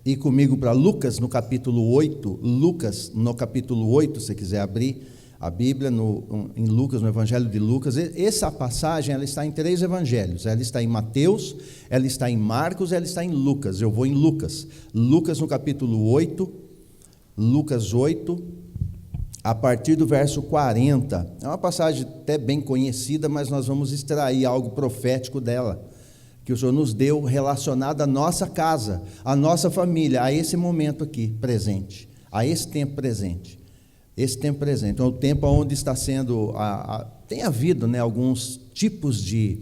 ir comigo para Lucas, no capítulo 8, Lucas, no capítulo 8, se você quiser abrir a Bíblia, em Lucas, no Evangelho de Lucas. Essa passagem, ela está em 3 evangelhos, ela está em Mateus, ela está em Marcos, ela está em Lucas. Eu vou em Lucas, Lucas no capítulo 8, Lucas 8, a partir do verso 40, é uma passagem até bem conhecida, mas nós vamos extrair algo profético dela, que o Senhor nos deu relacionado à nossa casa, à nossa família, a esse momento aqui presente, a esse tempo presente. Esse tempo presente, é o tempo onde está sendo, tem havido, né, alguns tipos de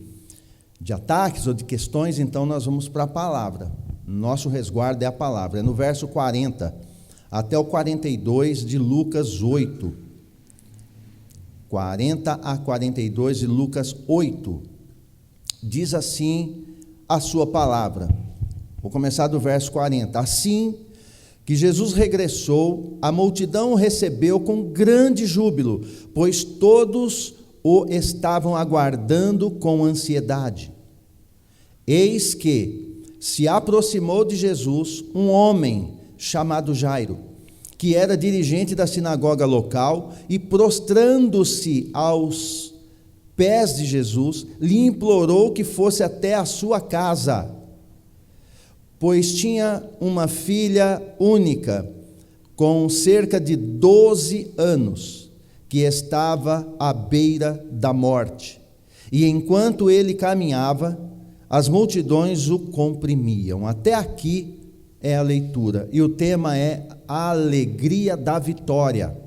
ataques ou de questões. Então nós vamos para a palavra, nosso resguardo é a palavra, é no verso 40 até o 42 de Lucas 8, 40 a 42 de Lucas 8, diz assim a sua palavra. Vou começar do verso 40, assim que Jesus regressou, a multidão o recebeu com grande júbilo, pois todos o estavam aguardando com ansiedade. Eis que se aproximou de Jesus um homem chamado Jairo, que era dirigente da sinagoga local, e prostrando-se aos pés de Jesus, lhe implorou que fosse até a sua casa, pois tinha uma filha única, com cerca de 12 anos, que estava à beira da morte. E enquanto ele caminhava, as multidões o comprimiam. Até aqui é a leitura, e o tema é a alegria da vitória.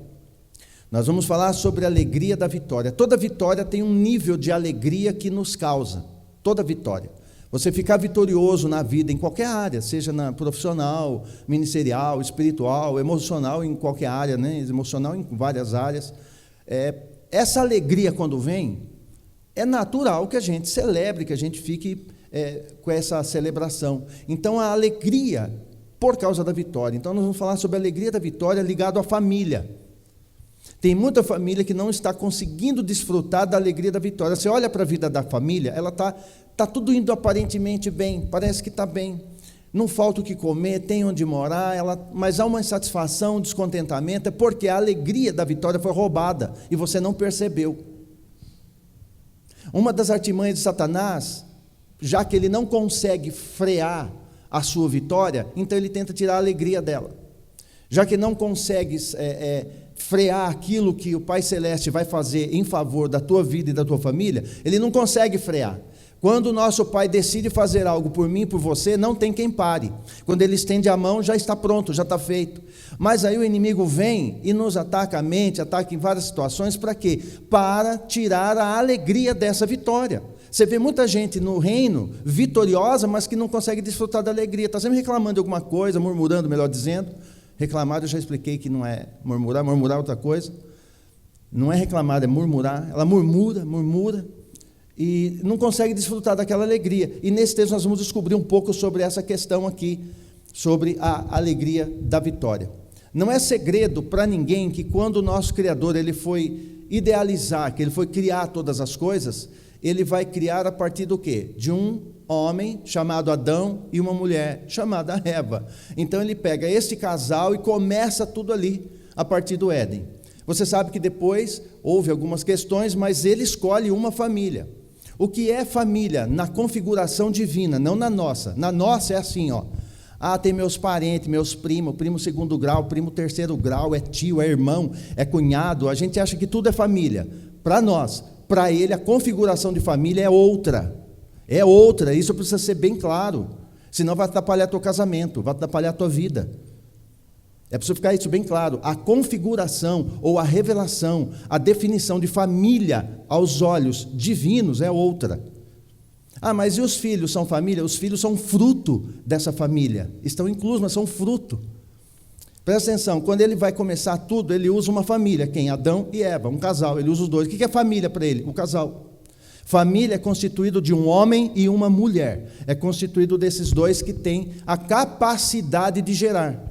Nós vamos falar sobre a alegria da vitória. Toda vitória tem um nível de alegria que nos causa, toda vitória. Você ficar vitorioso na vida, em qualquer área, seja na profissional, ministerial, espiritual, emocional, em qualquer área, né? Emocional em várias áreas. Essa alegria, quando vem, é natural que a gente celebre, que a gente fique com essa celebração. Então, a alegria por causa da vitória. Então, nós vamos falar sobre a alegria da vitória ligado à família. Tem muita família que não está conseguindo desfrutar da alegria da vitória. Você olha para a vida da família, ela está tudo indo aparentemente bem, parece que está bem, não falta o que comer, tem onde morar, mas há uma insatisfação, um descontentamento, é porque a alegria da vitória foi roubada e você não percebeu. Uma das artimanhas de Satanás, já que ele não consegue frear a sua vitória, então ele tenta tirar a alegria dela. Já que não consegue frear aquilo que o Pai Celeste vai fazer em favor da tua vida e da tua família, ele não consegue frear. Quando o nosso Pai decide fazer algo por mim e por você, não tem quem pare. Quando Ele estende a mão, já está pronto, já está feito. Mas aí o inimigo vem e nos ataca a mente, ataca em várias situações, para quê? Para tirar a alegria dessa vitória. Você vê muita gente no reino, vitoriosa, mas que não consegue desfrutar da alegria, está sempre reclamando de alguma coisa, murmurando, melhor dizendo. Reclamar, eu já expliquei que não é murmurar, murmurar é outra coisa. Não é reclamar, é murmurar. Ela murmura, e não consegue desfrutar daquela alegria. E nesse texto nós vamos descobrir um pouco sobre essa questão aqui, sobre a alegria da vitória. Não é segredo para ninguém que quando o nosso Criador ele foi idealizar, que ele foi criar todas as coisas, ele vai criar a partir do quê? De um homem chamado Adão e uma mulher chamada Eva. Então ele pega esse casal e começa tudo ali, a partir do Éden. Você sabe que depois houve algumas questões, mas ele escolhe uma família. O que é família? Na configuração divina, não na nossa. Na nossa é assim, ó. Tem meus parentes, meus primos, primo segundo grau, primo terceiro grau, é tio, é irmão, é cunhado. A gente acha que tudo é família. Para nós, para ele, a configuração de família é outra. É outra, isso precisa ser bem claro. Senão vai atrapalhar teu casamento, vai atrapalhar tua vida. É preciso ficar isso bem claro. A configuração ou a revelação, a definição de família aos olhos divinos é outra. Mas e os filhos são família? Os filhos são fruto dessa família. Estão inclusos, mas são fruto. Presta atenção, quando ele vai começar tudo, ele usa uma família. Quem? Adão e Eva, um casal. Ele usa os dois. O que é família para ele? O casal. Família é constituído de um homem e uma mulher. É constituído desses dois que têm a capacidade de gerar.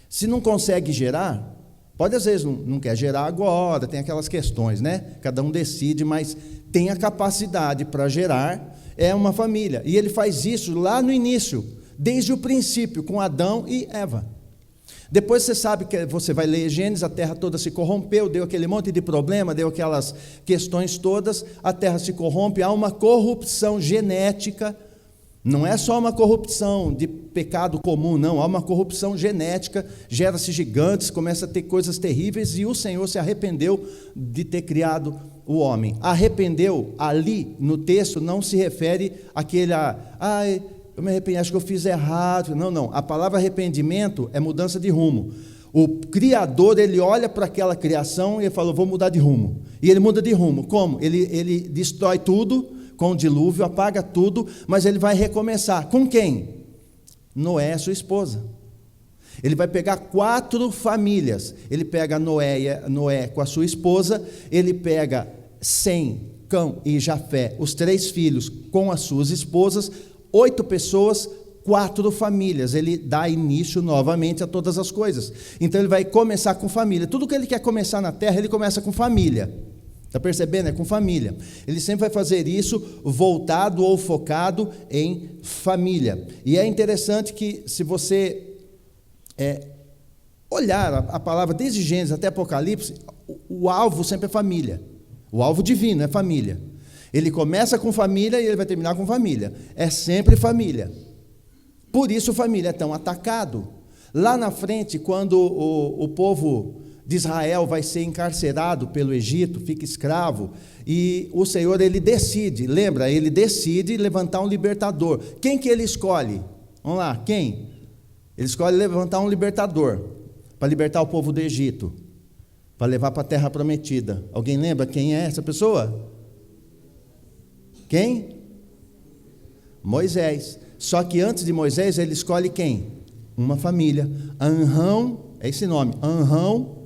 Se não consegue gerar, pode às vezes não quer gerar agora, tem aquelas questões, né? Cada um decide, mas tem a capacidade para gerar, é uma família. E ele faz isso lá no início, desde o princípio, com Adão e Eva. Depois você sabe que você vai ler Gênesis, a terra toda se corrompeu, deu aquele monte de problema, deu aquelas questões todas, a terra se corrompe, há uma corrupção genética, não é só uma corrupção de pecado comum, não, há uma corrupção genética, gera-se gigantes, começa a ter coisas terríveis, e o Senhor se arrependeu de ter criado o homem. Arrependeu, ali no texto, não se refere àquele, eu me arrependi, acho que eu fiz errado. Não, a palavra arrependimento é mudança de rumo. O Criador, ele olha para aquela criação e ele fala, vou mudar de rumo. E ele muda de rumo. Como? Ele destrói tudo com o dilúvio, apaga tudo, mas ele vai recomeçar. Com quem? Noé, sua esposa. Ele vai pegar 4 famílias. Ele pega Noé com a sua esposa, ele pega Sem, Cão e Jafé, os 3 filhos com as suas esposas, 8 pessoas, 4 famílias, ele dá início novamente a todas as coisas. Então ele vai começar com família. Tudo que ele quer começar na terra, ele começa com família. Está percebendo? É com família. Ele sempre vai fazer isso voltado ou focado em família. E é interessante que, se você olhar a palavra desde Gênesis até Apocalipse, o alvo sempre é família. O alvo divino é família. Ele começa com família e ele vai terminar com família. É sempre família. Por isso família é tão atacado. Lá na frente, quando o povo de Israel vai ser encarcerado pelo Egito, fica escravo, e o Senhor, ele decide, lembra? Ele decide levantar um libertador. Quem que ele escolhe? Vamos lá, quem? Ele escolhe levantar um libertador, para libertar o povo do Egito, para levar para a terra prometida. Alguém lembra quem é essa pessoa? Quem? Moisés. Só que antes de Moisés, ele escolhe quem? Uma família. Anrão, é esse nome, Anrão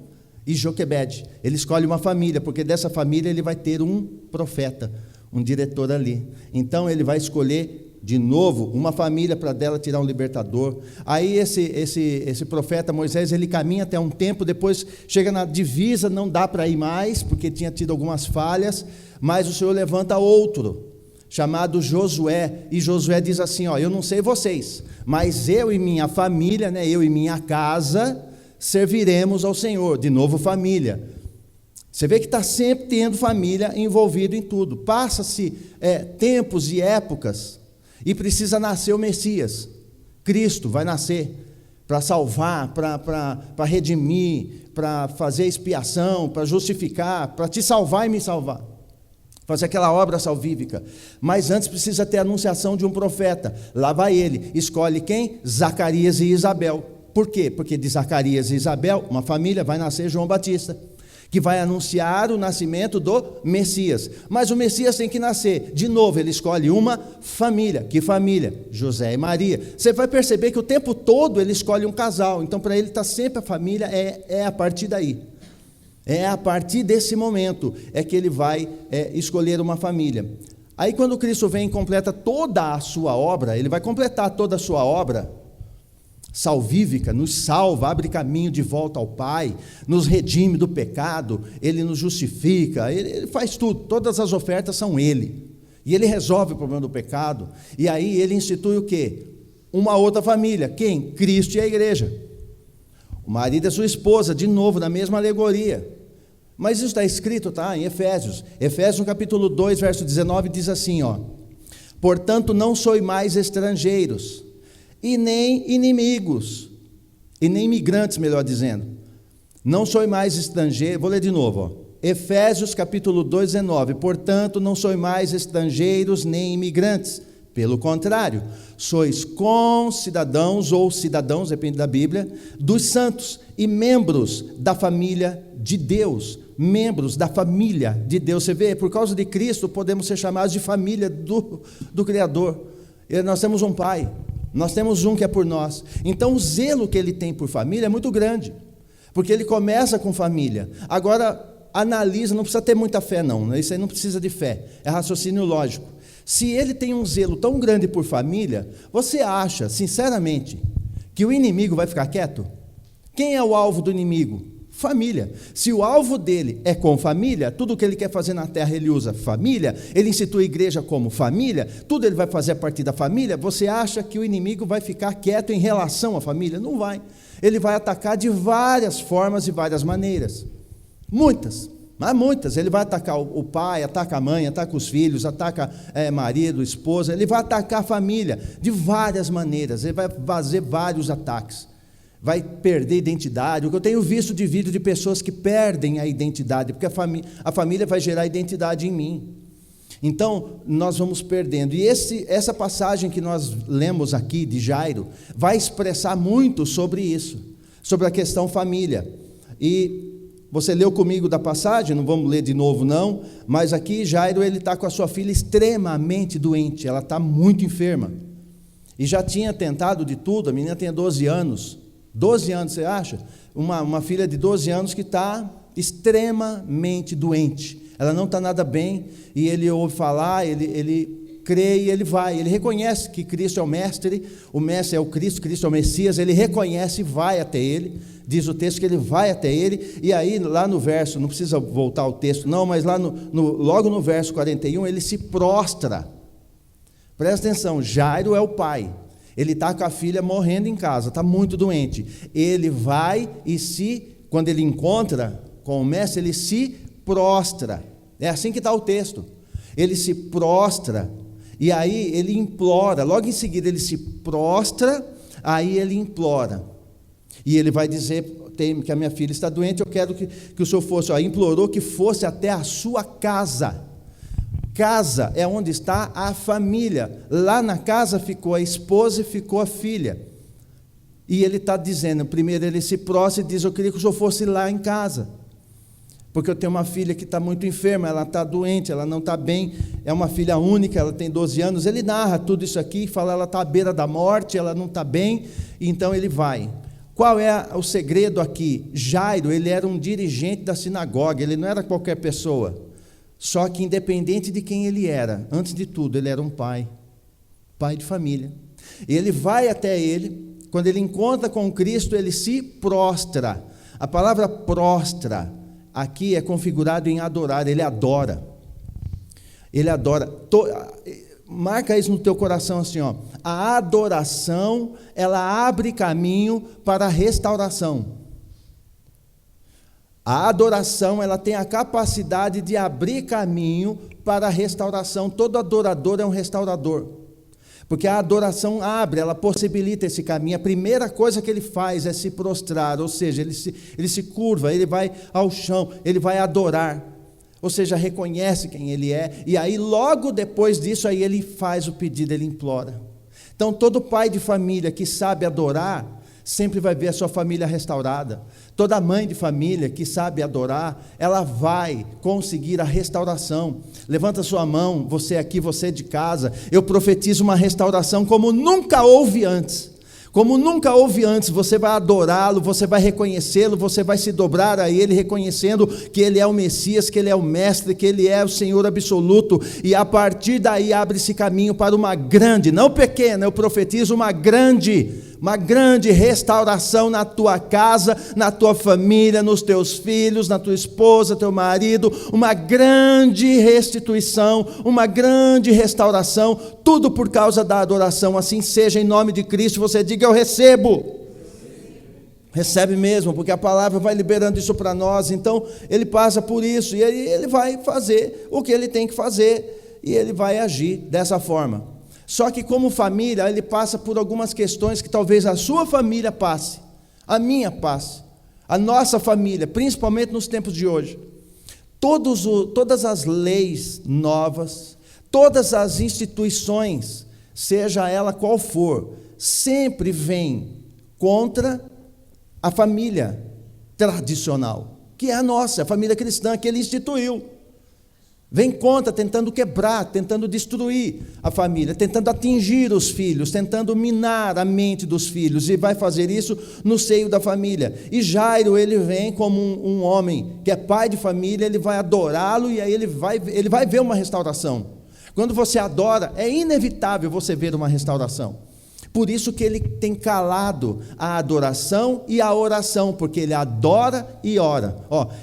e Joquebede. Ele escolhe uma família, porque dessa família ele vai ter um profeta, um diretor ali. Então ele vai escolher de novo uma família para dela tirar um libertador. Aí esse profeta Moisés, ele caminha até um tempo, depois chega na divisa, não dá para ir mais, porque tinha tido algumas falhas, mas o Senhor levanta outro, chamado Josué, e Josué diz assim, eu não sei vocês, mas eu e minha família, eu e minha casa, serviremos ao Senhor. De novo família. Você vê que está sempre tendo família envolvido em tudo. Passa-se tempos e épocas, e precisa nascer o Messias. Cristo vai nascer para salvar, para redimir, para fazer expiação, para justificar, para te salvar e me salvar, fazer aquela obra salvífica. Mas antes precisa ter a anunciação de um profeta. Lá vai ele, escolhe quem? Zacarias e Isabel. Por quê? Porque de Zacarias e Isabel, uma família, vai nascer João Batista, que vai anunciar o nascimento do Messias. Mas o Messias tem que nascer. De novo, ele escolhe uma família. Que família? José e Maria. Você vai perceber que o tempo todo ele escolhe um casal. Então, para ele está sempre a família, é a partir daí. É a partir desse momento é que ele vai escolher uma família. Aí quando Cristo vem e completa toda a sua obra, ele vai completar toda a sua obra salvífica, nos salva, abre caminho de volta ao Pai, nos redime do pecado, ele nos justifica, ele faz tudo, todas as ofertas são ele. E ele resolve o problema do pecado, e aí ele institui o quê? Uma outra família. Quem? Cristo e a igreja. O marido é sua esposa, de novo, na mesma alegoria. Mas isso está escrito, em Efésios. Efésios, no capítulo 2, verso 19, diz assim, portanto, não sois mais estrangeiros, e nem inimigos, e nem imigrantes, melhor dizendo. Não sois mais estrangeiros, vou ler de novo, Efésios, capítulo 2, 19, portanto, não sois mais estrangeiros, nem imigrantes. Pelo contrário, sois concidadãos ou cidadãos, depende da Bíblia, dos santos e membros da família de Deus, membros da família de Deus. Você vê, por causa de Cristo, podemos ser chamados de família do Criador. Nós temos um Pai, nós temos um que é por nós. Então o zelo que ele tem por família é muito grande, porque ele começa com família. Agora, analisa, não precisa ter muita fé não, isso aí não precisa de fé, é raciocínio lógico. Se ele tem um zelo tão grande por família, você acha, sinceramente, que o inimigo vai ficar quieto? Quem é o alvo do inimigo? família. Se o alvo dele é com família, tudo que ele quer fazer na terra ele usa família, ele institui a igreja como família, tudo ele vai fazer a partir da família. Você acha que o inimigo vai ficar quieto em relação à família? Não vai. Ele vai atacar de várias formas e várias maneiras. Muitas, mas muitas. Ele vai atacar o pai, ataca a mãe, ataca os filhos, ataca marido, esposa. Ele vai atacar a família de várias maneiras. Ele vai fazer vários ataques. Vai perder identidade. O que eu tenho visto de vídeo de pessoas que perdem a identidade, porque a família vai gerar identidade em mim. Então, nós vamos perdendo. E essa passagem que nós lemos aqui de Jairo vai expressar muito sobre isso, sobre a questão família. E você leu comigo da passagem, não vamos ler de novo não, mas aqui Jairo ele está com a sua filha extremamente doente, ela está muito enferma. E já tinha tentado de tudo, a menina tem 12 anos. 12 anos, você acha? Uma filha de 12 anos que está extremamente doente. Ela não está nada bem, e ele ouve falar, ele crê e ele vai. Ele reconhece que Cristo é o mestre é o Cristo, Cristo é o Messias, ele reconhece e vai até ele. Diz o texto que ele vai até ele, e aí lá no verso, não precisa voltar ao texto não, mas lá logo no verso 41, ele se prostra. Presta atenção, Jairo é o pai. Ele está com a filha morrendo em casa, está muito doente. Ele vai e quando ele encontra com o mestre, ele se prostra. É assim que está o texto. Ele se prostra, e aí ele implora. Logo em seguida ele se prostra, aí ele implora. E ele vai dizer que a minha filha está doente, eu quero que o senhor fosse. Implorou que fosse até a sua casa. Casa é onde está a família. Lá na casa ficou a esposa e ficou a filha. E ele está dizendo, primeiro ele se prostra e diz, eu queria que o senhor fosse lá em casa, porque eu tenho uma filha que está muito enferma, ela está doente, ela não está bem, é uma filha única, ela tem 12 anos, ele narra tudo isso aqui, fala, ela está à beira da morte, ela não está bem, então ele vai. Qual é o segredo aqui? Jairo, ele era um dirigente da sinagoga, ele não era qualquer pessoa. Só que independente de quem ele era, antes de tudo, ele era um pai de família. E ele vai até ele, quando ele encontra com Cristo, ele se prostra. A palavra prostra, aqui é configurado em adorar, ele adora. Ele adora. Marca isso no teu coração assim, ó. A adoração, ela abre caminho para a restauração. A adoração, ela tem a capacidade de abrir caminho para a restauração. Todo adorador é um restaurador, porque a adoração abre, ela possibilita esse caminho. A primeira coisa que ele faz é se prostrar, ou seja, ele se curva, ele vai ao chão, ele vai adorar, ou seja, reconhece quem ele é, e aí logo depois disso, aí ele faz o pedido, ele implora. Então todo pai de família que sabe adorar, sempre vai ver a sua família restaurada. Toda mãe de família que sabe adorar, ela vai conseguir a restauração. Levanta sua mão, você aqui, você de casa, eu profetizo uma restauração como nunca houve antes. Como nunca houve antes, você vai adorá-lo, você vai reconhecê-lo, você vai se dobrar a Ele, reconhecendo que Ele é o Messias, que Ele é o Mestre, que Ele é o Senhor absoluto, e a partir daí abre-se caminho para uma grande, não pequena, eu profetizo uma grande restauração na tua casa, na tua família, nos teus filhos, na tua esposa, teu marido, uma grande restituição, uma grande restauração, tudo por causa da adoração. Assim seja, em nome de Cristo. Você diga, eu recebo. Recebe mesmo, porque a palavra vai liberando isso para nós. Então ele passa por isso, e ele vai fazer o que ele tem que fazer, e ele vai agir dessa forma. Só que como família, ele passa por algumas questões que talvez a sua família passe, a minha passe, a nossa família, principalmente nos tempos de hoje. Todas as leis novas, todas as instituições, seja ela qual for, sempre vêm contra a família tradicional, que é a nossa, a família cristã que ele instituiu. Vem contra, tentando quebrar, tentando destruir a família, tentando atingir os filhos, tentando minar a mente dos filhos, e vai fazer isso no seio da família. E Jairo, ele vem como um homem que é pai de família, ele vai adorá-lo, e aí ele vai ver uma restauração. Quando você adora, é inevitável você ver uma restauração, Por isso que ele tem calado a adoração e a oração, porque ele adora e ora.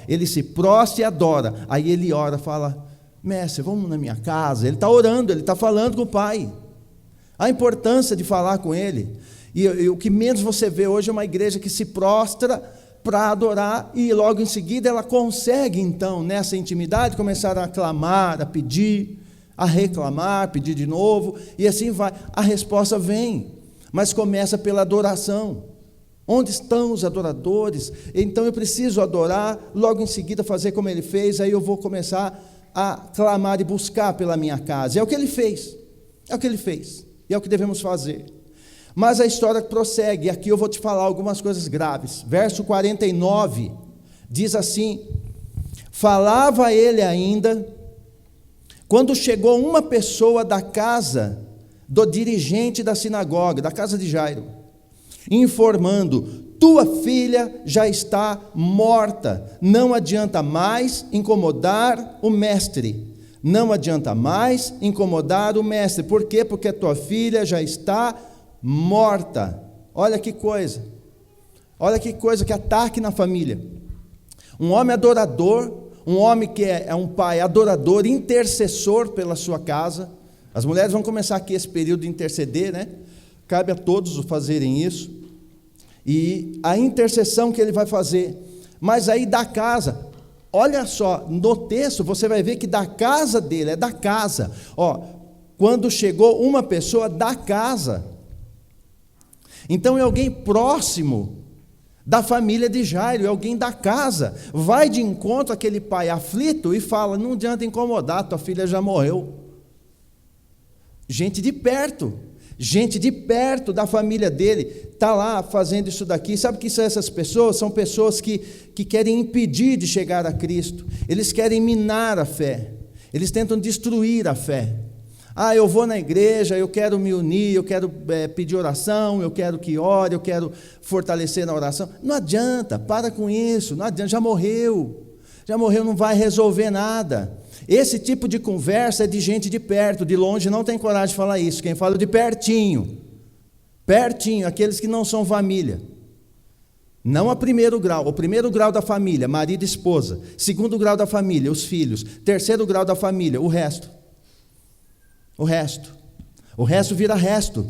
Ele se prostra e adora. Aí ele ora, fala: mestre, vamos na minha casa. Ele está orando, ele está falando com o Pai. A importância de falar com Ele. E o que menos você vê hoje é uma igreja que se prostra para adorar, e logo em seguida ela consegue, então, nessa intimidade, começar a clamar, a pedir, a reclamar, pedir de novo, e assim vai. A resposta vem, mas começa pela adoração. Onde estão os adoradores? Então eu preciso adorar, logo em seguida fazer como ele fez, aí eu vou começar a clamar e buscar pela minha casa. É o que ele fez, e é o que devemos fazer. Mas a história prossegue, e aqui eu vou te falar algumas coisas graves. Verso 49, diz assim: falava ele ainda, quando chegou uma pessoa da casa do dirigente da sinagoga, da casa de Jairo, informando: tua filha já está morta, não adianta mais incomodar o mestre. Não adianta mais incomodar o mestre. Por quê? Porque a tua filha já está morta. Olha que coisa, que ataque na família. Um homem adorador, um homem que é um pai adorador, intercessor pela sua casa. As mulheres vão começar aqui esse período de interceder, né? Cabe a todos fazerem isso. E a intercessão que ele vai fazer. Mas aí da casa, olha só, no texto você vai ver que da casa dele, é da casa. Quando chegou uma pessoa da casa, então é alguém próximo da família de Jairo, é alguém da casa, vai de encontro àquele pai aflito e fala: não adianta incomodar, tua filha já morreu. Gente de perto da família dele, está lá fazendo isso daqui. Sabe o que são essas pessoas? São pessoas que querem impedir de chegar a Cristo, eles querem minar a fé, eles tentam destruir a fé. Eu vou na igreja, eu quero me unir, eu quero pedir oração, eu quero que ore, eu quero fortalecer na oração. Não adianta, para com isso, não adianta, já morreu, não vai resolver nada. Esse tipo de conversa é de gente de perto, de longe não tem coragem de falar isso. Quem fala de pertinho, aqueles que não são família. Não a primeiro grau, o primeiro grau da família, marido e esposa. Segundo grau da família, os filhos. Terceiro grau da família, o resto. O resto vira resto.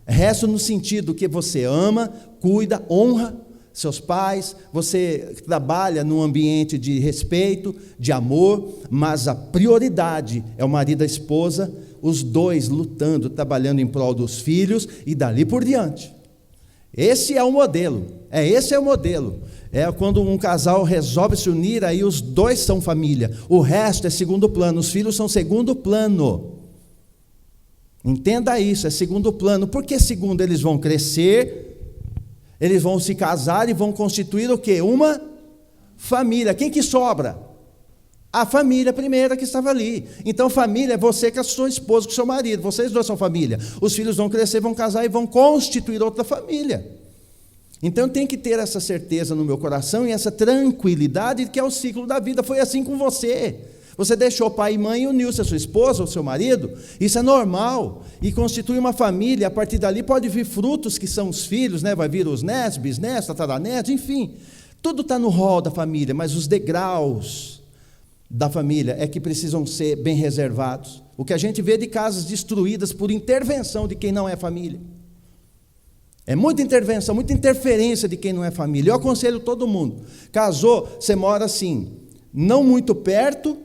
Resto no sentido que você ama, cuida, honra seus pais, você trabalha num ambiente de respeito, de amor, mas a prioridade é o marido e a esposa, os dois lutando, trabalhando em prol dos filhos e dali por diante. Esse é o modelo, esse é o modelo. É quando um casal resolve se unir, aí os dois são família, o resto é segundo plano, os filhos são segundo plano. Entenda isso, é segundo plano. Por que segundo? Eles vão crescer, eles vão se casar e vão constituir o quê? Uma família. Quem que sobra? A família primeira que estava ali. Então família é você com a sua esposa, com o seu marido, vocês dois são família. Os filhos vão crescer, vão casar e vão constituir outra família. Então tem que ter essa certeza no meu coração e essa tranquilidade que é o ciclo da vida. Foi assim com você. Você deixou pai e mãe e uniu-se a sua esposa ou seu marido, isso é normal, e constitui uma família. A partir dali pode vir frutos que são os filhos, né? Vai vir os netos, bisnetos, tataranetos, enfim, tudo está no rol da família, mas os degraus da família é que precisam ser bem reservados. O que a gente vê de casas destruídas por intervenção de quem não é família, é muita intervenção, muita interferência de quem não é família. Eu aconselho todo mundo, casou, você mora assim, não muito perto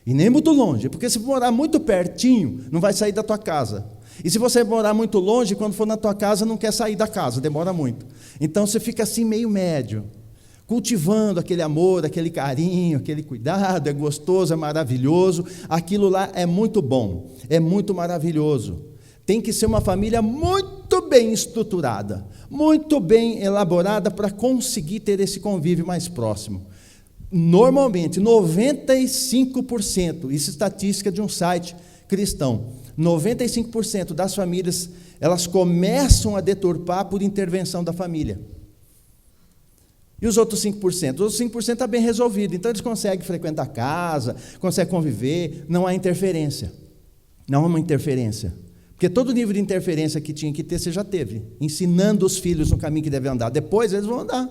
e nem muito longe, porque se morar muito pertinho, não vai sair da tua casa. E se você morar muito longe, quando for na tua casa, não quer sair da casa, demora muito. Então você fica assim meio médio, cultivando aquele amor, aquele carinho, aquele cuidado, é gostoso, é maravilhoso. Aquilo lá é muito bom, é muito maravilhoso. Tem que ser uma família muito bem estruturada, muito bem elaborada para conseguir ter esse convívio mais próximo. Normalmente, 95%, isso é estatística de um site cristão, 95% das famílias, elas começam a deturpar por intervenção da família. E os outros 5%? Os outros 5% está bem resolvido, então eles conseguem frequentar a casa, conseguem conviver, não há interferência. Não há uma interferência. Porque todo nível de interferência que tinha que ter, você já teve, ensinando os filhos no caminho que devem andar. Depois eles vão andar.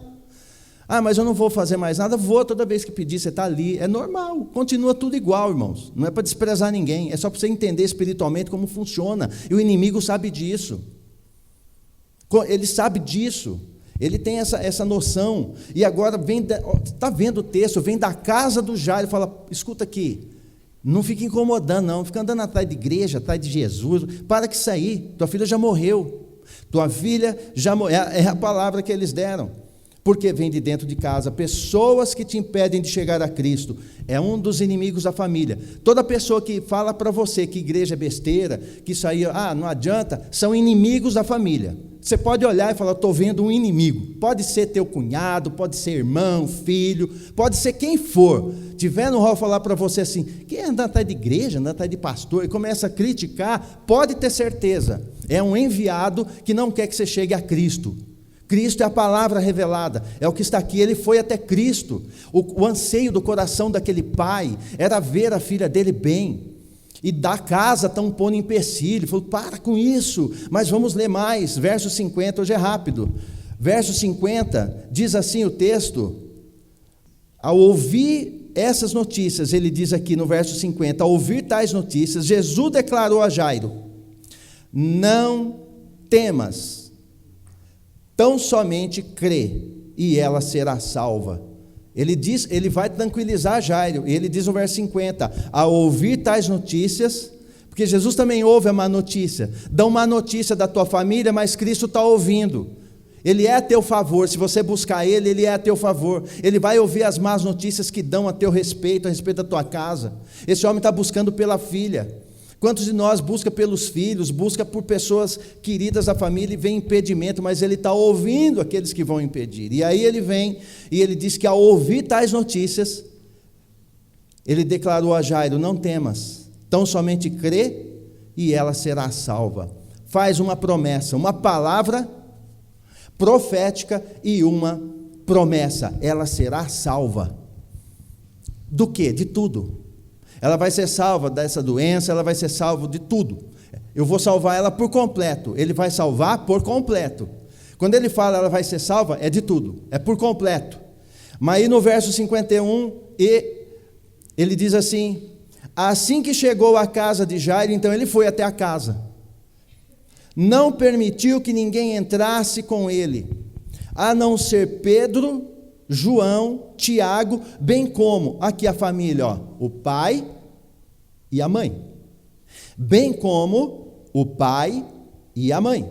Ah, mas eu não vou fazer mais nada. Vou toda vez que pedir, você está ali. É normal, continua tudo igual, irmãos. Não é para desprezar ninguém, é só para você entender espiritualmente como funciona. E o inimigo sabe disso. Ele sabe disso. Ele tem essa noção. E agora está vendo o texto, vem da casa do Jairo e fala: escuta aqui, não fica incomodando, não, fica andando atrás de igreja, atrás de Jesus, para que sair, tua filha já morreu, tua filha já morreu, é a palavra que eles deram, porque vem de dentro de casa, pessoas que te impedem de chegar a Cristo, é um dos inimigos da família. Toda pessoa que fala para você que igreja é besteira, que isso aí, não adianta, são inimigos da família. Você pode olhar e falar: estou vendo um inimigo. Pode ser teu cunhado, pode ser irmão, filho, pode ser quem for. Tiver no rol falar para você assim: quem anda atrás de igreja, anda atrás de pastor, e começa a criticar, pode ter certeza, é um enviado que não quer que você chegue a Cristo. Cristo é a palavra revelada, é o que está aqui. Ele foi até Cristo. O anseio do coração daquele pai era ver a filha dele bem. E da casa estão pondo empecilho. Ele falou: para com isso. Mas vamos ler mais, verso 50, hoje é rápido. Verso 50, diz assim o texto: ao ouvir essas notícias, ele diz aqui no verso 50, ao ouvir tais notícias, Jesus declarou a Jairo: não temas, tão somente crê, e ela será salva. Ele vai tranquilizar Jairo, e ele diz no verso 50, ao ouvir tais notícias, porque Jesus também ouve a má notícia, dão má notícia da tua família, mas Cristo está ouvindo, Ele é a teu favor. Se você buscar Ele, Ele é a teu favor. Ele vai ouvir as más notícias que dão a teu respeito, a respeito da tua casa. Esse homem está buscando pela filha. Quantos de nós busca pelos filhos, busca por pessoas queridas da família e vem impedimento, mas ele está ouvindo aqueles que vão impedir. E aí ele vem e ele diz que ao ouvir tais notícias, ele declarou a Jairo: não temas, tão somente crê e ela será salva. Faz uma promessa, uma palavra profética e uma promessa: ela será salva. Do quê? De tudo. Ela vai ser salva dessa doença, ela vai ser salva de tudo. Eu vou salvar ela por completo. Ele vai salvar por completo. Quando ele fala ela vai ser salva, é de tudo, é por completo. Mas aí no verso 51, ele diz assim: assim que chegou à casa de Jairo, então ele foi até a casa. Não permitiu que ninguém entrasse com ele, a não ser Pedro, João, Tiago, bem como, aqui a família, o pai e a mãe, bem como o pai e a mãe.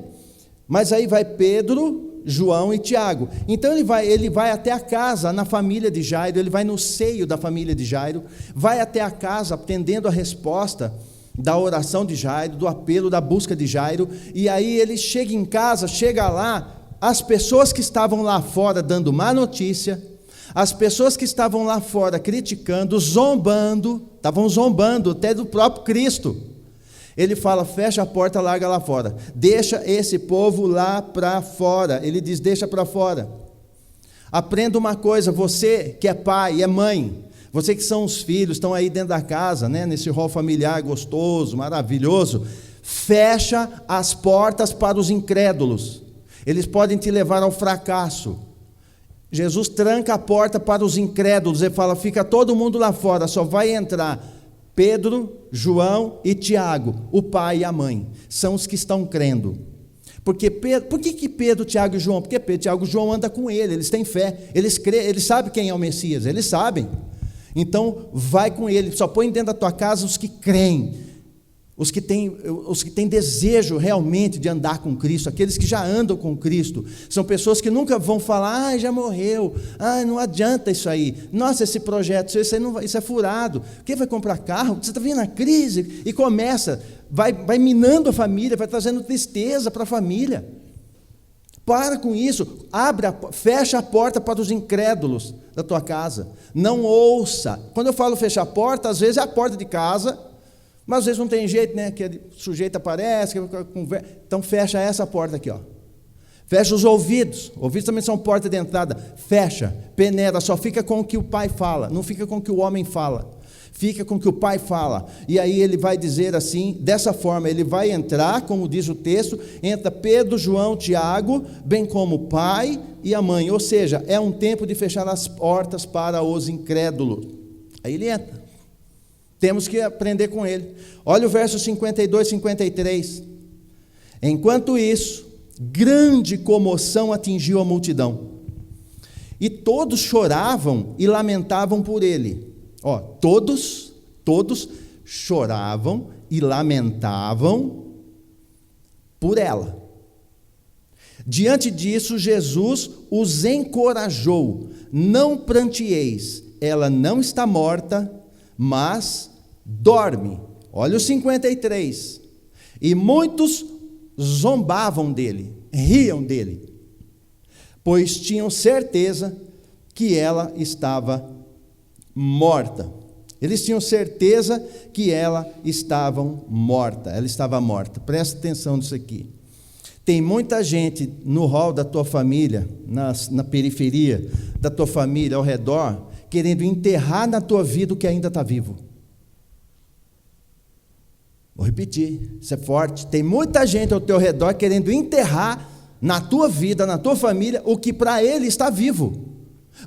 Mas aí vai Pedro, João e Tiago. Então ele vai até a casa, na família de Jairo, ele vai no seio da família de Jairo, vai até a casa, atendendo a resposta da oração de Jairo, do apelo, da busca de Jairo, e aí ele chega em casa, chega lá, as pessoas que estavam lá fora dando má notícia, as pessoas que estavam lá fora criticando, zombando, estavam zombando até do próprio Cristo. Ele fala: fecha a porta, larga lá fora, deixa esse povo lá para fora. Ele diz: deixa para fora. Aprenda uma coisa, você que é pai, é mãe, você que são os filhos, estão aí dentro da casa, nesse rol familiar gostoso, maravilhoso, fecha as portas para os incrédulos. Eles podem te levar ao fracasso. Jesus tranca a porta para os incrédulos e fala: fica todo mundo lá fora, só vai entrar Pedro, João e Tiago, o pai e a mãe, são os que estão crendo. Por que Pedro, Tiago e João? Porque Pedro, Tiago e João andam com ele, eles têm fé, eles creem, eles sabem quem é o Messias, eles sabem. Então vai com ele, só põe dentro da tua casa os que creem, os que têm desejo realmente de andar com Cristo, aqueles que já andam com Cristo. São pessoas que nunca vão falar: já morreu, não adianta isso aí, nossa, esse projeto, isso é furado, quem vai comprar carro? Você está vendo a crise? E começa, vai minando a família, vai trazendo tristeza para a família. Para com isso, fecha a porta para os incrédulos da tua casa, não ouça. Quando eu falo fechar a porta, às vezes é a porta de casa, mas às vezes não tem jeito, que o sujeito aparece, então fecha essa porta aqui, fecha os ouvidos também são porta de entrada, fecha, peneira, só fica com o que o pai fala, não fica com o que o homem fala, Fica com o que o pai fala. E aí ele vai dizer assim, dessa forma, ele vai entrar, como diz o texto, entra Pedro, João, Tiago, bem como o pai e a mãe. Ou seja, é um tempo de fechar as portas para os incrédulos. Aí ele entra. Temos que aprender com ele. Olha o verso 52, 53. Enquanto isso, grande comoção atingiu a multidão. E todos choravam e lamentavam por ele. Todos choravam e lamentavam por ela. Diante disso, Jesus os encorajou: não pranteeis, ela não está morta, mas dorme. Olha o 53. E muitos zombavam dele, riam dele, pois tinham certeza que ela estava morta. Eles tinham certeza que ela estava morta. Presta atenção nisso aqui. Tem muita gente no hall da tua família, na periferia da tua família, ao redor, querendo enterrar na tua vida o que ainda está vivo. Vou repetir, isso é forte. Tem muita gente ao teu redor querendo enterrar na tua vida, na tua família, o que para ele está vivo.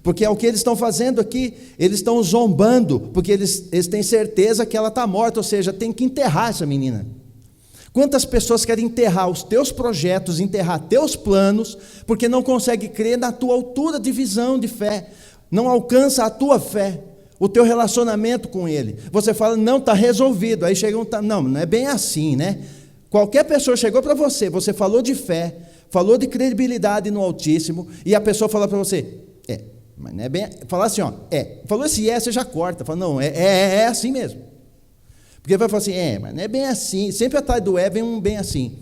Porque é o que eles estão fazendo aqui, eles estão zombando, porque eles têm certeza que ela está morta, ou seja, tem que enterrar essa menina. Quantas pessoas querem enterrar os teus projetos, enterrar teus planos, porque não consegue crer na tua altura de visão, de fé, não alcança a tua fé, o teu relacionamento com ele. Você fala, não, está resolvido, aí chega não é bem assim, né? Qualquer pessoa chegou para você, você falou de fé, falou de credibilidade no Altíssimo, e a pessoa fala para você, mas não é bem, falar assim, falou esse você já corta, fala, não, é assim mesmo, porque vai falar assim, mas não é bem assim, sempre atrás do vem um bem assim,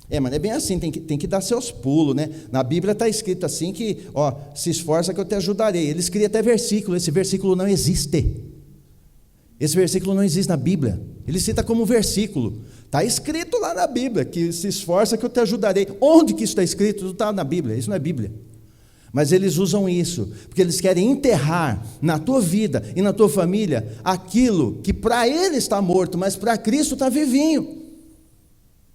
mas não é bem assim, tem que dar seus pulos, né? Na Bíblia está escrito assim que, se esforça que eu te ajudarei. Eles criam até versículo, esse versículo não existe, na Bíblia, ele cita como versículo, está escrito lá na Bíblia, que se esforça que eu te ajudarei. Onde que isso está escrito? Não está na Bíblia, isso não é Bíblia. Mas eles usam isso, porque eles querem enterrar na tua vida e na tua família aquilo que para ele está morto, mas para Cristo está vivinho.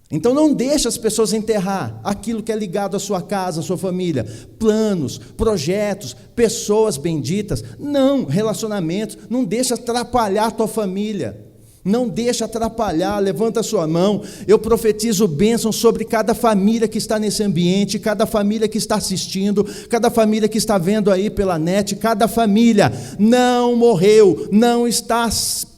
Então não deixa as pessoas enterrar aquilo que é ligado à sua casa, à sua família, planos, projetos, pessoas benditas, não, relacionamentos, não deixa atrapalhar a tua família. Não deixa atrapalhar, levanta a sua mão, eu profetizo bênção sobre cada família que está nesse ambiente, cada família que está assistindo, cada família que está vendo aí pela net, cada família não morreu, não está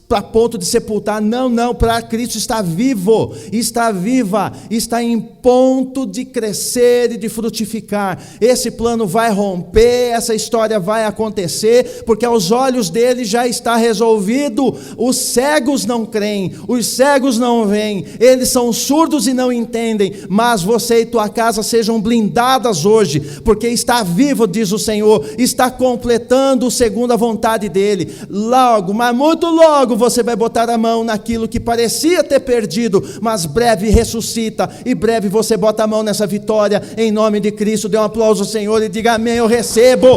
para ponto de sepultar, não, para Cristo está vivo, está viva, está em ponto de crescer e de frutificar. Esse plano vai romper, essa história vai acontecer, porque aos olhos dele já está resolvido. Os cegos não creem, os cegos não veem, eles são surdos e não entendem, mas você e tua casa sejam blindadas hoje, porque está vivo, diz o Senhor, está completando segundo a vontade dele. Logo, mas muito logo, você vai botar a mão naquilo que parecia ter perdido, mas breve ressuscita, e breve você bota a mão nessa vitória, em nome de Cristo. Dê um aplauso ao Senhor e diga amém. Eu recebo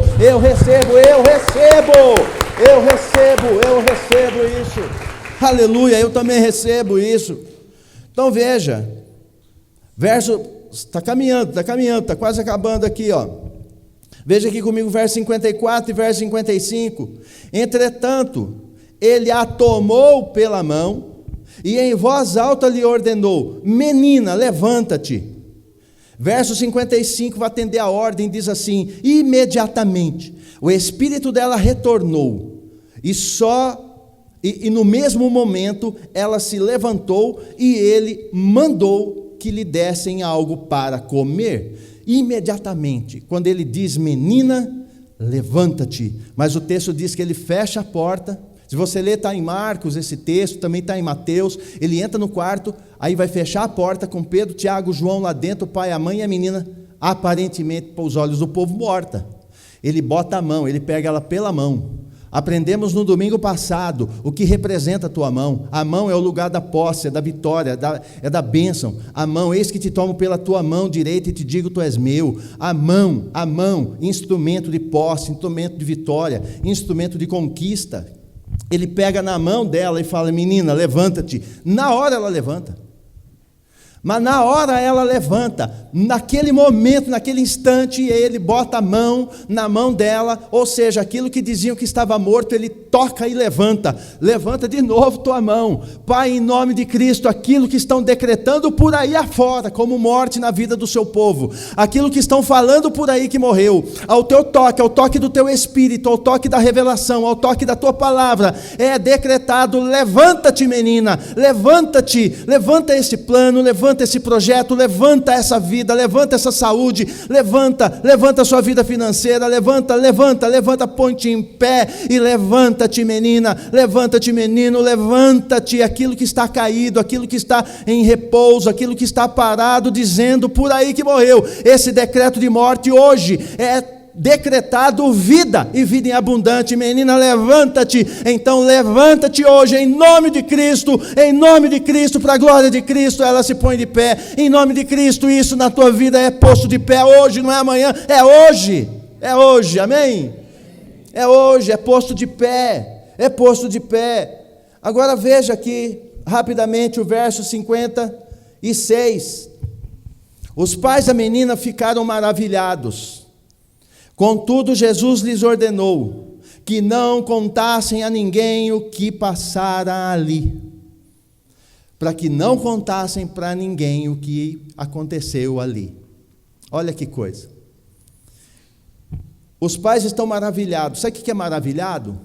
isso, aleluia, eu também recebo isso. Então veja, verso, está caminhando, está quase acabando aqui, veja aqui comigo verso 54 e verso 55, entretanto, ele a tomou pela mão e em voz alta lhe ordenou, menina, levanta-te. Verso 55 vai atender a ordem, diz assim, imediatamente, o espírito dela retornou, e no mesmo momento, ela se levantou e ele mandou que lhe dessem algo para comer. Imediatamente, quando ele diz, menina, levanta-te, mas o texto diz que ele fecha a porta. Se você ler, está em Marcos esse texto, também está em Mateus, ele entra no quarto, aí vai fechar a porta com Pedro, Tiago, João lá dentro, o pai, a mãe e a menina, aparentemente, para os olhos do povo, morta. Ele bota a mão, ele pega ela pela mão. Aprendemos no domingo passado o que representa a tua mão. A mão é o lugar da posse, é da vitória, é da bênção. A mão, eis que te tomo pela tua mão direita e te digo, tu és meu. A mão, instrumento de posse, instrumento de vitória, instrumento de conquista. Ele pega na mão dela e fala: menina, levanta-te. Na hora ela levanta. Mas na hora ela levanta, naquele momento, naquele instante, ele bota a mão na mão dela, ou seja, aquilo que diziam que estava morto, ele toca e levanta de novo tua mão. Pai, em nome de Cristo, aquilo que estão decretando por aí afora, como morte na vida do seu povo, aquilo que estão falando por aí que morreu, ao teu toque, ao toque do teu Espírito, ao toque da revelação, ao toque da tua palavra, é decretado: levanta-te, menina, levanta-te, levanta esse plano, levanta esse projeto, levanta essa vida, levanta essa saúde, levanta a sua vida financeira, levanta, põe-te em pé e levanta-te, menina, levanta-te, menino, levanta-te, aquilo que está caído, aquilo que está em repouso, aquilo que está parado, dizendo por aí que morreu. Esse decreto de morte hoje é decretado vida e vida em abundante. Menina, levanta-te. Então levanta-te hoje em nome de Cristo, para a glória de Cristo. Ela se põe de pé em nome de Cristo. Isso na tua vida é posto de pé hoje, não é amanhã, é hoje, amém? É hoje, é posto de pé, Agora veja aqui rapidamente o verso 56. Os pais da menina ficaram maravilhados. Contudo, Jesus lhes ordenou que não contassem a ninguém o que passara ali, para que não contassem para ninguém o que aconteceu ali. Olha que coisa. Os pais estão maravilhados. Sabe o que é maravilhado?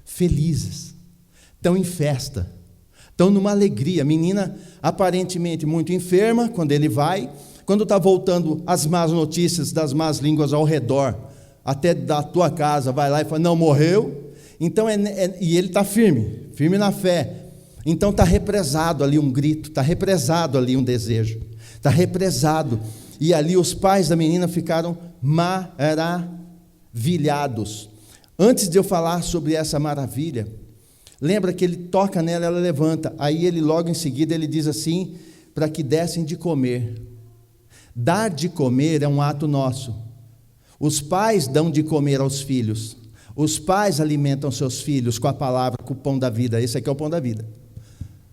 Felizes. Estão em festa. Estão numa alegria. A menina aparentemente muito enferma, quando ele vai. Quando está voltando as más notícias das más línguas ao redor, até da tua casa, vai lá e fala: não, morreu. Então, e ele está firme na fé. Então está represado ali um grito, está represado ali um desejo, está represado. E ali os pais da menina ficaram maravilhados. Antes de eu falar sobre essa maravilha, lembra que ele toca nela, ela levanta. Aí ele logo em seguida ele diz assim: para que dessem de comer. Dar de comer é um ato nosso. Os pais dão de comer aos filhos. Os pais alimentam seus filhos com a palavra, com o pão da vida. Esse aqui é o pão da vida.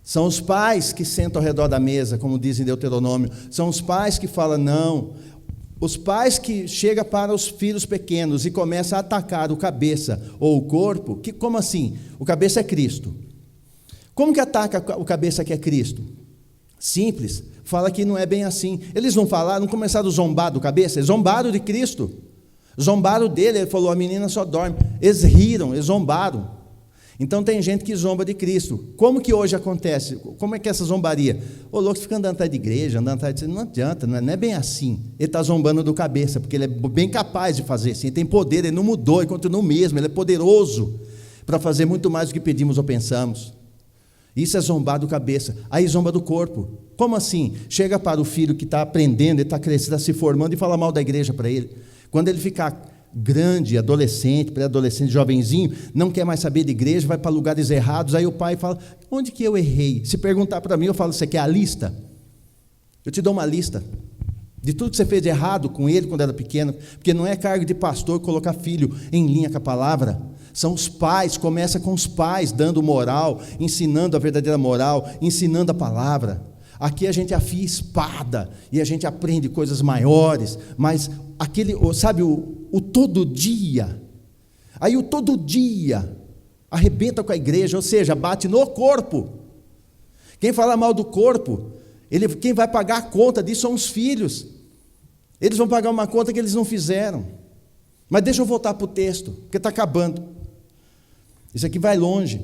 São os pais que sentam ao redor da mesa, como diz em Deuteronômio. São os pais que falam não. Os pais que chegam para os filhos pequenos e começam a atacar o cabeça ou o corpo. Como assim? O cabeça é Cristo. Como que ataca o cabeça que é Cristo? Simples. Fala que não é bem assim. Eles não falaram, não começaram a zombar do cabeça, eles zombaram de Cristo, zombaram dele. Ele falou: a menina só dorme. Eles riram, eles zombaram. Então tem gente que zomba de Cristo. Como que hoje acontece? Como é que é essa zombaria? O louco fica andando atrás de igreja, andando atrás de... Não adianta, não é bem assim. Ele está zombando do cabeça, porque ele é bem capaz de fazer assim, ele tem poder, ele não mudou, ele continua o mesmo, ele é poderoso para fazer muito mais do que pedimos ou pensamos. Isso é zombar do cabeça. Aí zomba do corpo. Como assim? Chega para o filho que está aprendendo, ele está crescendo, está se formando, e fala mal da igreja para ele. Quando ele ficar grande, adolescente, pré-adolescente, jovenzinho, não quer mais saber de igreja, vai para lugares errados. Aí o pai fala: onde que eu errei? Se perguntar para mim, eu falo: você quer a lista? Eu te dou uma lista de tudo que você fez de errado com ele quando era pequeno, porque não é cargo de pastor colocar filho em linha com a palavra. São os pais, começa com os pais dando moral, ensinando a verdadeira moral, ensinando a palavra. Aqui a gente afia espada e a gente aprende coisas maiores, mas aquele, sabe, o todo dia, aí o todo dia arrebenta com a igreja, ou seja, bate no corpo. Quem fala mal do corpo, quem vai pagar a conta disso são os filhos. Eles vão pagar uma conta que eles não fizeram. Mas deixa eu voltar para o texto, porque está acabando. Isso aqui vai longe.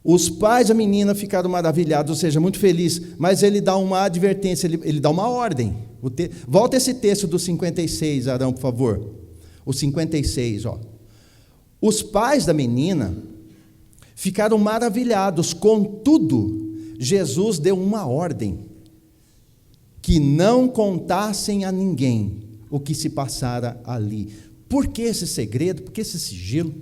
Os pais da menina ficaram maravilhados, ou seja, muito felizes, mas ele dá uma advertência, ele dá uma ordem. Volta esse texto do 56, Arão, por favor. O 56, ó. Os pais da menina ficaram maravilhados, contudo, Jesus deu uma ordem, que não contassem a ninguém o que se passara ali. Por que esse segredo? Por que esse sigilo?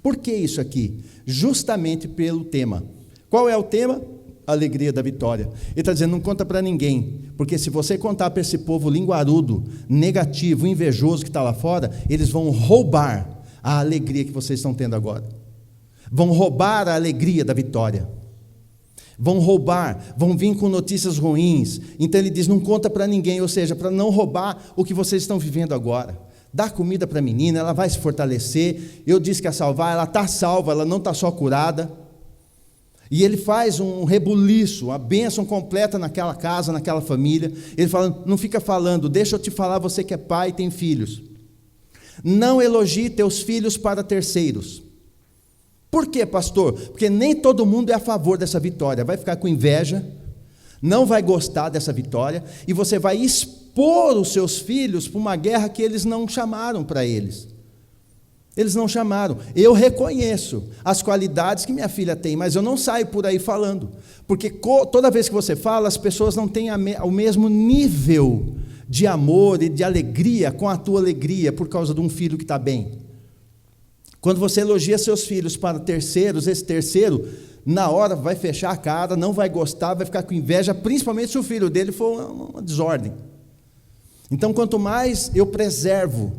Por que isso aqui? Justamente pelo tema. Qual é o tema? A alegria da vitória. Ele está dizendo: não conta para ninguém, porque se você contar para esse povo linguarudo, negativo, invejoso que está lá fora, eles vão roubar a alegria que vocês estão tendo agora. vão roubar a alegria da vitória. Vão roubar, vão vir com notícias ruins. Então ele diz, não conta para ninguém, ou seja, para não roubar o que vocês estão vivendo agora. Dá comida para a menina, ela vai se fortalecer. Eu disse que ia salvar, ela está salva, ela não está só curada. E ele faz um rebuliço, uma bênção completa naquela casa, naquela família. Ele fala, não fica falando, deixa eu te falar, você que é pai e tem filhos. Não elogie teus filhos para terceiros. Por quê, pastor? Porque nem todo mundo é a favor dessa vitória. Vai ficar com inveja, não vai gostar dessa vitória, e você vai expor os seus filhos para uma guerra que eles não chamaram para eles. Eles não chamaram. Eu reconheço as qualidades que minha filha tem, mas eu não saio por aí falando. Porque toda vez que você fala, as pessoas não têm o mesmo nível de amor e de alegria com a tua alegria por causa de um filho que está bem. Quando você elogia seus filhos para terceiros, esse terceiro, na hora vai fechar a cara, não vai gostar, vai ficar com inveja, principalmente se o filho dele for uma desordem. Então, quanto mais eu preservo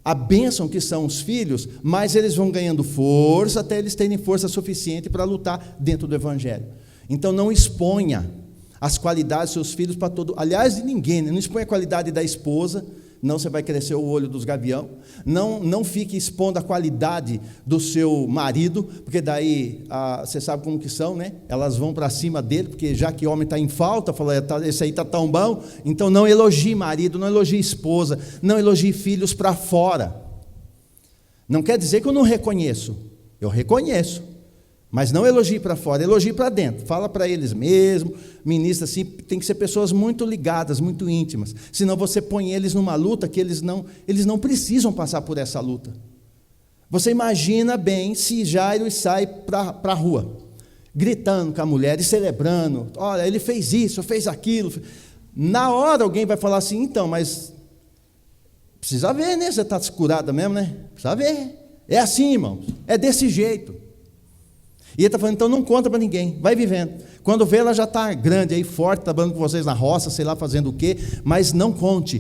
a bênção que são os filhos, mais eles vão ganhando força, até eles terem força suficiente para lutar dentro do Evangelho. Então, não exponha as qualidades dos seus filhos para todo... Aliás, de ninguém, não exponha a qualidade da esposa, não você vai crescer o olho dos gavião. Não fique expondo a qualidade do seu marido, porque daí, você sabe como que são, né? Elas vão para cima dele, porque já que o homem está em falta, fala, esse aí está tão bom, então não elogie marido, não elogie esposa, não elogie filhos para fora. Não quer dizer que eu não reconheço, eu reconheço, mas não elogie para fora, elogie para dentro, fala para eles mesmo, ministra assim, tem que ser pessoas muito ligadas, muito íntimas, senão você põe eles numa luta que eles não precisam passar por essa luta. Você imagina bem se Jairo sai para a rua, gritando com a mulher e celebrando, olha, ele fez isso, fez aquilo, na hora alguém vai falar assim, então, mas precisa ver, né, você está curada mesmo, né, precisa ver, é assim, irmãos, é desse jeito. E ele está falando, então não conta para ninguém, vai vivendo. Quando vê, ela já está grande, aí forte, trabalhando com vocês na roça, sei lá, fazendo o quê, mas não conte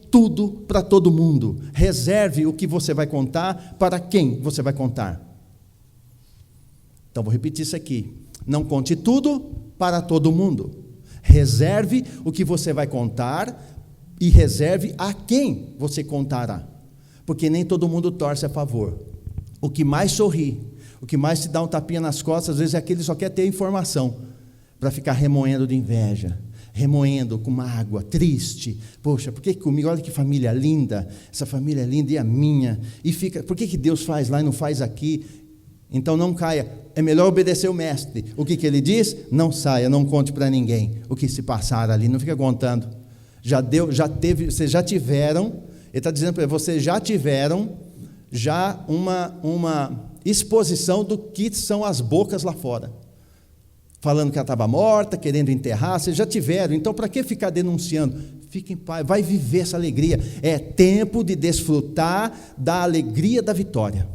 tudo para todo mundo. Reserve o que você vai contar, para quem você vai contar. Então, vou repetir isso aqui. Não conte tudo para todo mundo. Reserve o que você vai contar e reserve a quem você contará. Porque nem todo mundo torce a favor. O que mais sorri, o que mais te dá um tapinha nas costas, às vezes é aquele que só quer ter informação, para ficar remoendo de inveja, remoendo com mágoa, triste. Poxa, por que comigo? Olha que família linda, essa família é linda e a minha. E fica, por que Deus faz lá e não faz aqui? Então não caia, é melhor obedecer o mestre. O que ele diz? Não saia, não conte para ninguém o que se passar ali, não fica contando. Vocês já tiveram, ele está dizendo para vocês já tiveram uma exposição do que são as bocas lá fora, falando que ela estava morta, querendo enterrar, vocês já tiveram, então para que ficar denunciando? Fique em paz, vai viver essa alegria, é tempo de desfrutar da alegria da vitória,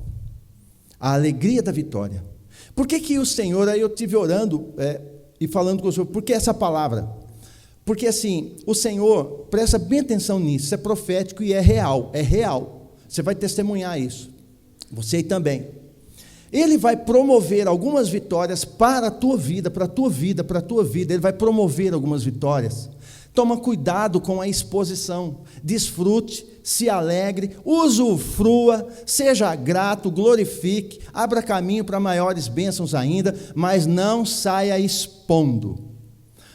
a alegria da vitória. Por que o Senhor, aí eu estive orando e falando com o Senhor, por que essa palavra? Porque assim, o Senhor, presta bem atenção nisso, isso é profético e é real, você vai testemunhar isso, você também. Ele vai promover algumas vitórias para a tua vida, ele vai promover algumas vitórias. Toma cuidado com a exposição, desfrute, se alegre, usufrua, seja grato, glorifique, abra caminho para maiores bênçãos ainda, mas não saia expondo.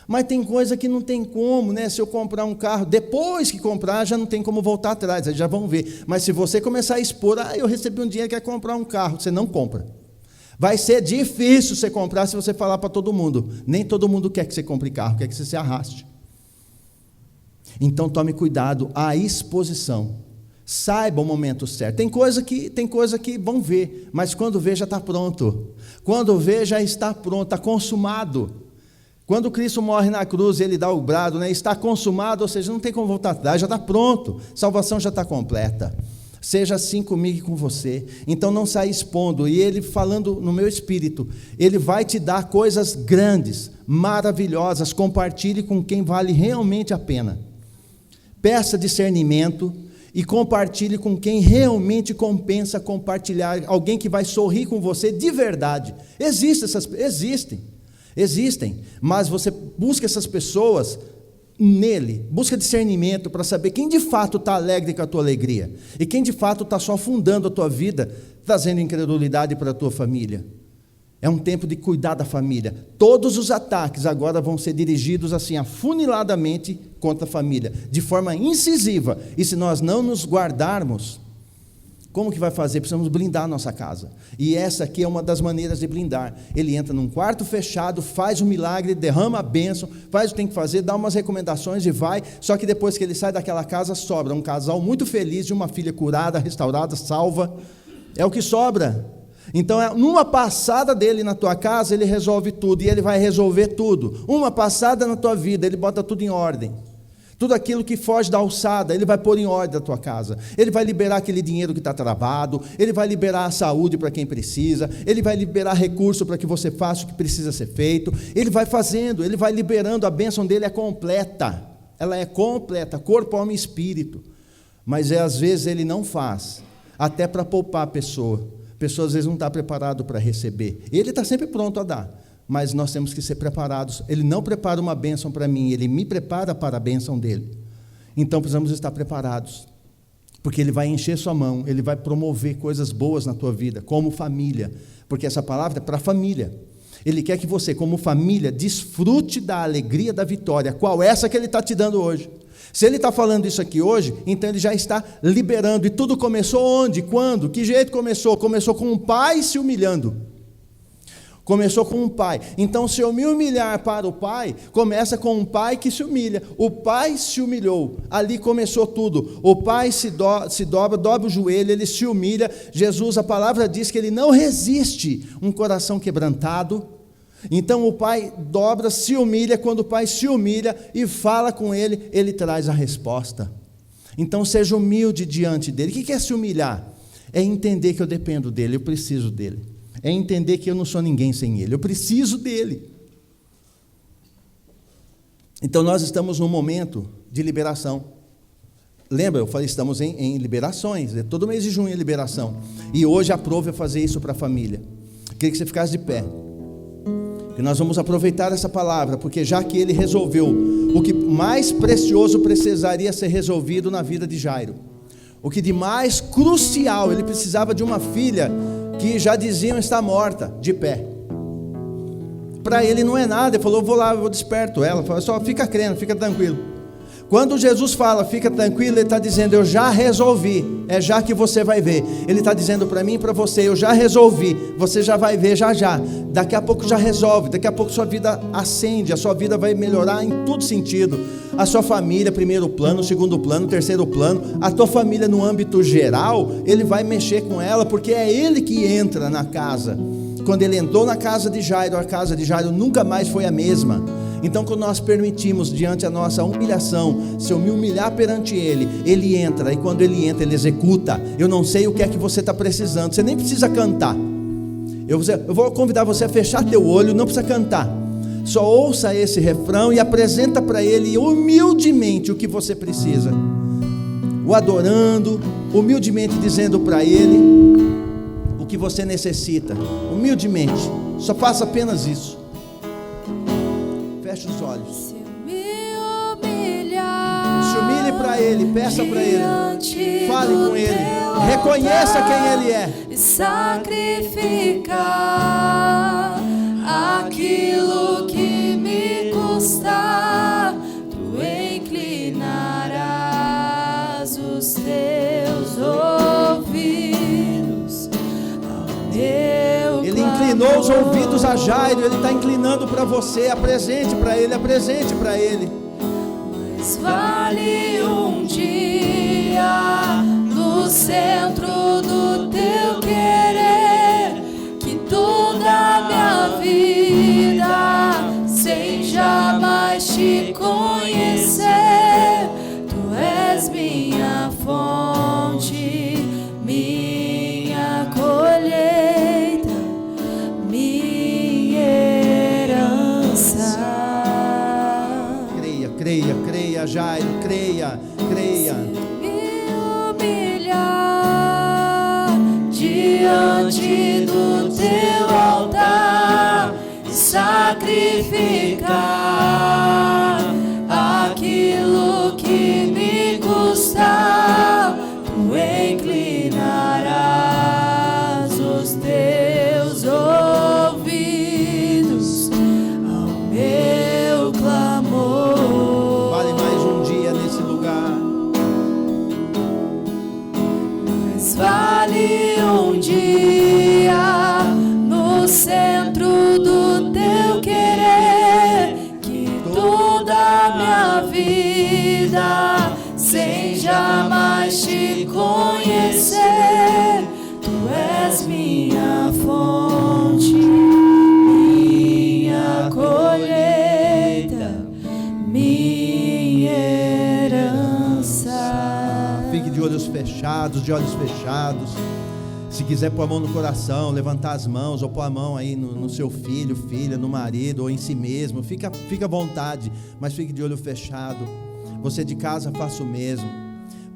Mas tem coisa que não tem como, né? Se eu comprar um carro, depois que comprar, já não tem como voltar atrás, aí já vão ver. Mas se você começar a expor, eu recebi um dinheiro, quer comprar um carro, você não compra. Vai ser difícil você comprar se você falar para todo mundo. Nem todo mundo quer que você compre carro, quer que você se arraste. Então tome cuidado, a exposição. Saiba o momento certo. Tem coisa que vão ver, mas quando vê já está pronto. Quando vê já está pronto, está consumado. Quando Cristo morre na cruz, ele dá o brado, né? Está consumado, ou seja, não tem como voltar atrás, já está pronto, salvação já está completa. Seja assim comigo e com você. Então não saia expondo, e ele falando no meu espírito, ele vai te dar coisas grandes, maravilhosas, compartilhe com quem vale realmente a pena. Peça discernimento e compartilhe com quem realmente compensa compartilhar, alguém que vai sorrir com você de verdade. Existem, mas você busca essas pessoas nele, busca discernimento para saber quem de fato está alegre com a tua alegria, e quem de fato está só afundando a tua vida, trazendo incredulidade para a tua família. É um tempo de cuidar da família. Todos os ataques agora vão ser dirigidos assim, afuniladamente contra a família, de forma incisiva. E se nós não nos guardarmos, como que vai fazer? Precisamos blindar a nossa casa. E essa aqui é uma das maneiras de blindar. Ele entra num quarto fechado, faz um milagre, derrama a bênção, faz o que tem que fazer, dá umas recomendações e vai. Só que depois que ele sai daquela casa, sobra um casal muito feliz, de uma filha curada, restaurada, salva. É o que sobra. Então, numa passada dele na tua casa, ele resolve tudo, e ele vai resolver tudo. Uma passada na tua vida, ele bota tudo em ordem. Tudo aquilo que foge da alçada, ele vai pôr em ordem a tua casa. Ele vai liberar aquele dinheiro que está travado, ele vai liberar a saúde para quem precisa, ele vai liberar recurso para que você faça o que precisa ser feito. Ele vai fazendo, ele vai liberando, a bênção dele é completa. Ela é completa, corpo, alma e espírito. Mas às vezes ele não faz, até para poupar a pessoa. A pessoa às vezes não está preparado para receber. Ele está sempre pronto a dar, mas nós temos que ser preparados. Ele não prepara uma bênção para mim, ele me prepara para a bênção dele. Então precisamos estar preparados, porque ele vai encher sua mão, ele vai promover coisas boas na tua vida, como família, porque essa palavra é para a família. Ele quer que você, como família, desfrute da alegria da vitória. Qual é essa que ele está te dando hoje? Se ele está falando isso aqui hoje, então ele já está liberando. E tudo começou onde? Quando? Que jeito começou? Começou com um pai se humilhando. Começou com um pai. Então, se eu me humilhar para o pai, começa com um pai que se humilha. O pai se humilhou. Ali começou tudo. O pai se dobra o joelho, ele se humilha. Jesus, a palavra diz que ele não resiste um coração quebrantado. Então o pai dobra, se humilha. Quando o pai se humilha e fala com ele, ele traz a resposta. Então seja humilde diante dele. O que é se humilhar? É entender que eu dependo dele, eu preciso dele. É entender que eu não sou ninguém sem ele, eu preciso dele. Então nós estamos num momento de liberação. Lembra, eu falei, estamos em liberações, todo mês de junho é liberação. E hoje aprove a fazer isso para a família. Queria que você ficasse de pé. E nós vamos aproveitar essa palavra, porque já que ele resolveu o que mais precioso precisaria ser resolvido na vida de Jairo, o que de mais crucial, ele precisava de uma filha que já diziam estar morta, de pé. Para ele não é nada, ele falou, vou lá, eu desperto ela, falou, só fica crendo, fica tranquilo. Quando Jesus fala, fica tranquilo, ele está dizendo, eu já resolvi, é já que você vai ver. Ele está dizendo para mim e para você, eu já resolvi, você já vai ver já. Daqui a pouco já resolve, daqui a pouco sua vida acende, a sua vida vai melhorar em todo sentido. A sua família, primeiro plano, segundo plano, terceiro plano, a tua família no âmbito geral, ele vai mexer com ela, porque é ele que entra na casa. Quando ele entrou na casa de Jairo, a casa de Jairo nunca mais foi a mesma. Então, quando nós permitimos, diante da nossa humilhação, se eu me humilhar perante ele, ele entra, e quando ele entra, ele executa. Eu não sei o que é que você está precisando, você nem precisa cantar. Eu vou convidar você a fechar teu olho, não precisa cantar. Só ouça esse refrão e apresenta para ele humildemente o que você precisa. O adorando, humildemente dizendo para ele o que você necessita. Humildemente, só faça apenas isso. Feche os olhos. Se humilhe para ele, peça para ele, fale com ele, reconheça quem ele é. E sacrificar aquilo que me custar, tu inclinarás os teus ouvidos ao meu. Ele inclinou os ouvidos a Jairo, ele está inclinando para você. Apresente para ele, apresente para ele. Mas vale um dia no centro do teu querer, que toda a minha vida, sem jamais te conhecer, tu és minha fonte, minha colheita, minha herança. Creia, Jairo, creia. sacrificar aquilo que me custa, tu inclinarás os teus ouvidos ao meu clamor. Vale mais um dia nesse lugar. Mas vale um dia no centro do teu querer, que toda a minha vida, sem jamais te conhecer, tu és minha fonte, minha colheita, minha herança. Fique de olhos fechados, Se quiser pôr a mão no coração, levantar as mãos, ou pôr a mão aí no seu filho, filha, no marido, ou em si mesmo, fica à vontade, mas fique de olho fechado. Você de casa faça o mesmo.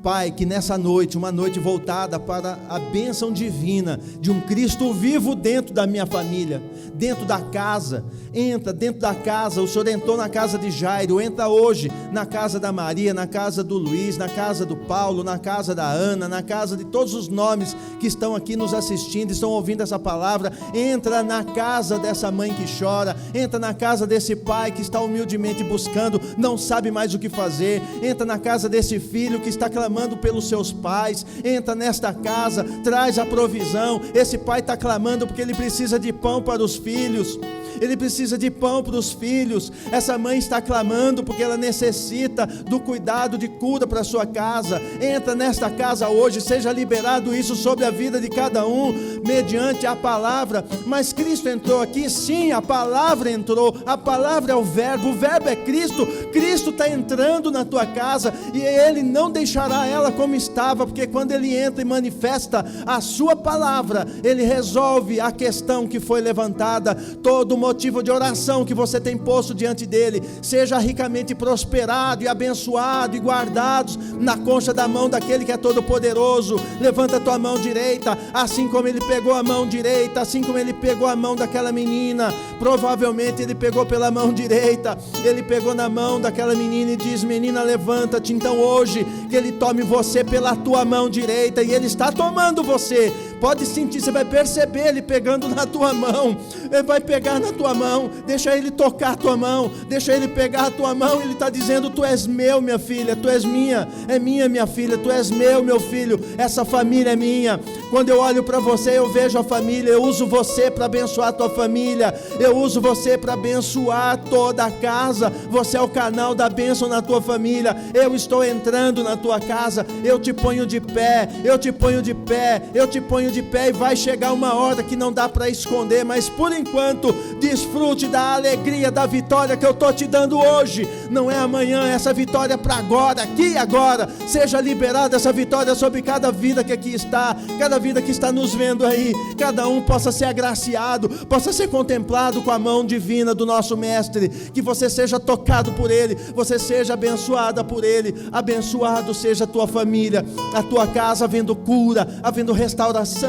Pai, que nessa noite, uma noite voltada para a bênção divina de um Cristo vivo dentro da minha família, dentro da casa. Entra dentro da casa. O Senhor entrou na casa de Jairo, entra hoje na casa da Maria, na casa do Luiz, na casa do Paulo, na casa da Ana, na casa de todos os nomes que estão aqui nos assistindo, estão ouvindo essa palavra. Entra na casa dessa mãe que chora, entra na casa desse pai que está humildemente buscando, não sabe mais o que fazer. Entra na casa desse filho que está clamando pelos seus pais. Entra nesta casa, traz a provisão. Esse pai está clamando porque ele precisa de pão para os filhos. Ele precisa de pão para os filhos. Essa mãe está clamando porque ela necessita do cuidado, de cura para a sua casa. Entra nesta casa hoje, seja liberado isso sobre a vida de cada um, mediante a palavra. Mas Cristo entrou aqui, sim, a palavra entrou. A palavra é o verbo é Cristo. Cristo está entrando na tua casa e Ele não deixará ela como estava, porque quando Ele entra e manifesta a sua palavra, Ele resolve a questão que foi levantada. Todo motivo de oração que você tem posto diante dele, seja ricamente prosperado e abençoado e guardados na concha da mão daquele que é todo poderoso. Levanta a tua mão direita, assim como ele pegou a mão direita, assim como ele pegou a mão daquela menina. Provavelmente ele pegou pela mão direita, ele pegou na mão daquela menina e diz: menina, levanta-te. Então hoje que ele tome você pela tua mão direita, e ele está tomando você. Pode sentir, você vai perceber ele pegando na tua mão. Ele vai pegar na tua mão, deixa ele tocar a tua mão, deixa ele pegar a tua mão. Ele está dizendo: tu és meu, minha filha, tu és minha, é minha, minha filha, tu és meu filho, essa família é minha. Quando eu olho para você, eu vejo a família. Eu uso você para abençoar a tua família, eu uso você para abençoar toda a casa. Você é o canal da bênção na tua família. Eu estou entrando na tua casa, eu te ponho de pé, eu te ponho de pé, eu te ponho de pé. E vai chegar uma hora que não dá para esconder, mas por enquanto desfrute da alegria, da vitória que eu estou te dando hoje. Não é amanhã, essa vitória é para agora, aqui e agora. Seja liberada essa vitória sobre cada vida que aqui está, cada vida que está nos vendo aí. Cada um possa ser agraciado, possa ser contemplado com a mão divina do nosso Mestre. Que você seja tocado por Ele, você seja abençoada por Ele. Abençoado seja a tua família, a tua casa, havendo cura, havendo restauração,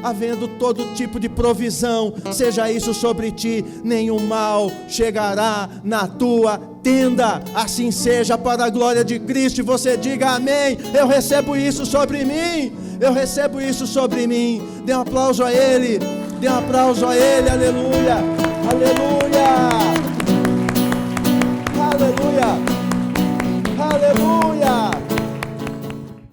havendo todo tipo de provisão. Seja isso sobre ti, nenhum mal chegará na tua tenda. Assim seja, para a glória de Cristo. E você diga amém. Eu recebo isso sobre mim, eu recebo isso sobre mim. Dê um aplauso a Ele, dê um aplauso a Ele. Aleluia, aleluia, aleluia, aleluia.